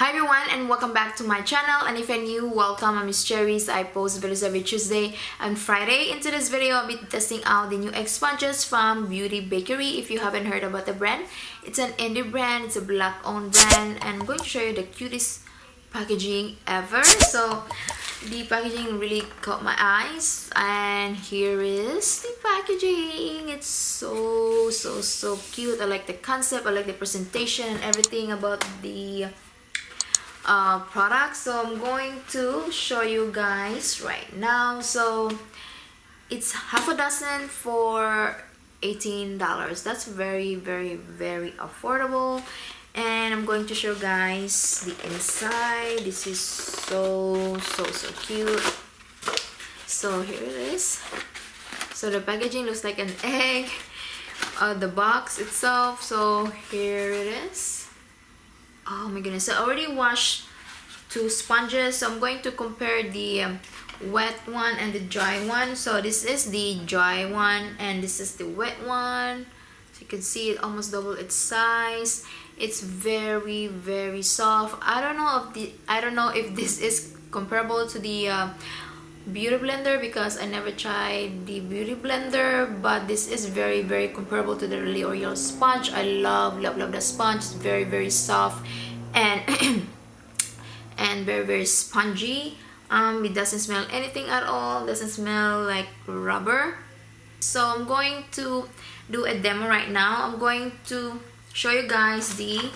Hi everyone and welcome back to my channel, and if you're new, welcome. I'm Miss Cherries. I post videos every Tuesday and Friday. In today's video, I'll be testing out the new egg sponges from Beauty Bakerie. If you haven't heard about the brand, it's an indie brand, it's a black owned brand, and I'm going to show you the cutest packaging ever. So the packaging really caught my eyes, and here is the packaging. It's so cute. I like the concept, I like the presentation and everything about the product. So I'm going to show you guys right now. So it's half a dozen for $18. That's very affordable, and I'm going to show you guys the inside. This is so cute. So here it is. So the packaging looks like an egg, the box itself. So here it is. Oh my goodness, I already washed two sponges, so I'm going to compare the wet one and the dry one. So this is the dry one and this is the wet one. So you can see it almost double its size. It's very soft. I don't know if this is comparable to the beauty blender, because I never tried the beauty blender, but this is very comparable to the L'Oreal sponge. I love the sponge. It's very soft and and very spongy. It doesn't smell anything at all, doesn't smell like rubber. So I'm going to do a demo right now. I'm going to show you guys the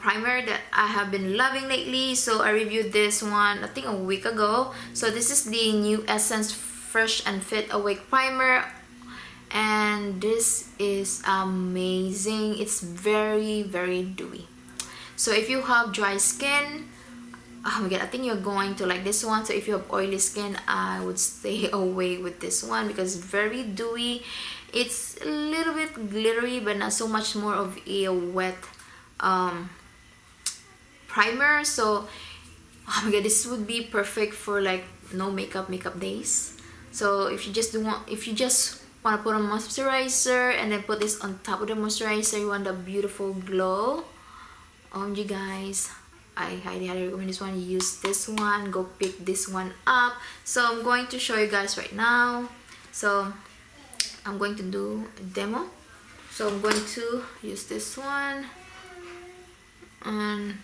primer that I have been loving lately. So I reviewed this one I think a week ago. So this is the new Essence Fresh and Fit Awake primer, and this is amazing. It's very dewy. So if you have dry skin, oh my god, I think you're going to like this one. So if you have oily skin, I would stay away with this one because it's very dewy. It's a little bit glittery, but not so much more of a wet primer. So oh my god, this would be perfect for like no makeup days. So if you just want to put a moisturizer and then put this on top of the moisturizer, you want the beautiful glow. You guys, I highly recommend this one. Use this one, go pick this one up. So I'm going to show you guys right now. So I'm going to do a demo. So I'm going to use this one, and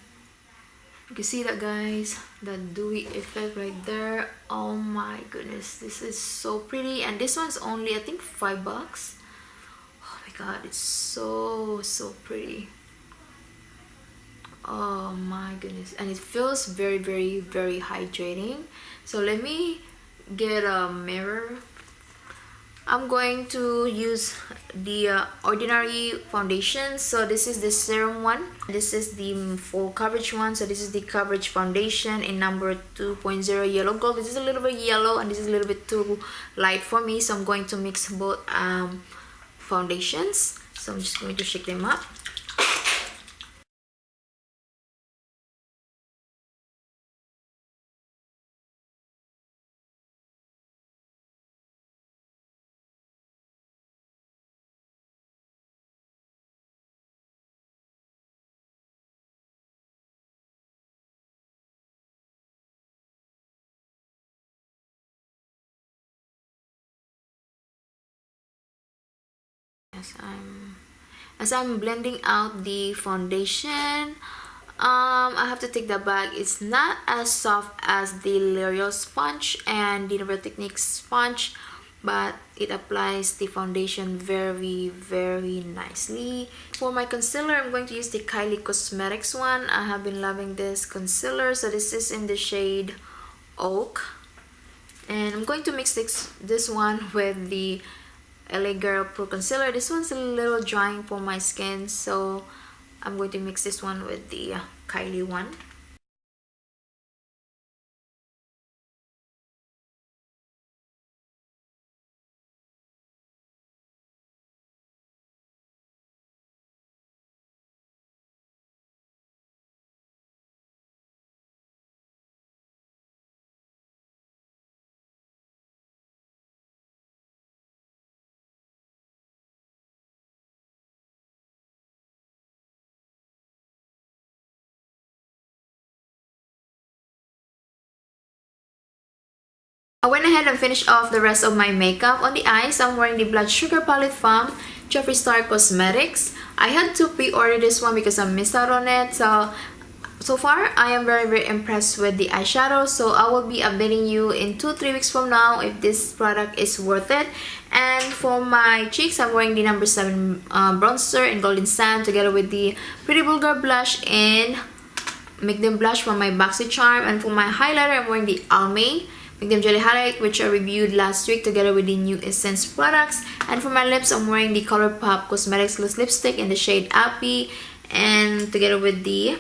you can see that, guys, that dewy effect right there. Oh my goodness, this is so pretty, and this one's only I think $5. Oh my god, it's so pretty. Oh my goodness, and it feels very hydrating. So let me get a mirror. I'm going to use the ordinary foundation. So this is the serum one, this is the full coverage one. So this is the coverage foundation in number 2.0 yellow gold. This is a little bit yellow and this is a little bit too light for me, so I'm going to mix both foundations. So I'm just going to shake them up. As I'm blending out the foundation, I have to take that back. It's not as soft as the L'Oreal sponge and the Real Technique sponge, but it applies the foundation very nicely. For my concealer, I'm going to use the Kylie Cosmetics one. I have been loving this concealer. So this is in the shade Oak, and I'm going to mix this one with the LA Girl Pro Concealer. This one's a little drying for my skin, so I'm going to mix this one with the Kylie one. I went ahead and finished off the rest of my makeup. On the eyes, I'm wearing the Blood Sugar Palette from Jeffree Star Cosmetics. I had to pre-order this one because I missed out on it. So far, I am very impressed with the eyeshadow. So I will be updating you in 2-3 weeks from now if this product is worth it. And for my cheeks, I'm wearing the number 7 bronzer in Golden Sand together with the Pretty Vulgar blush in Make Them Blush from my BOXYCHARM. And for my highlighter, I'm wearing the Almay Make Them Jelly Highlight, which I reviewed last week together with the new Essence products. And for my lips, I'm wearing the ColourPop Cosmetics Loose Lipstick in the shade Appy, and together with the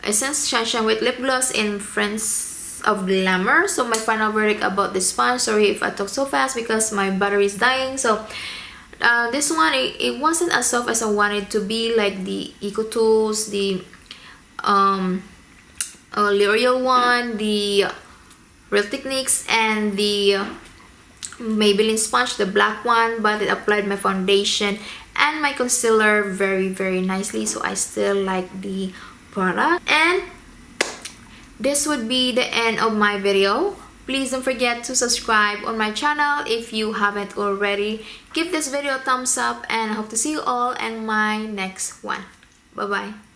Essence Shine With Lip Gloss in Friends of Glamour. So my final verdict about this sponge, sorry if I talk so fast because my battery is dying. So this one, it wasn't as soft as I wanted it to be, like the ecotools, the L'Oreal one, the Real Techniques, and the Maybelline Sponge, the black one. But it applied my foundation and my concealer very nicely, so I still like the product. And this would be the end of my video. Please don't forget to subscribe on my channel if you haven't already. Give this video a thumbs up, and I hope to see you all in my next one. Bye bye.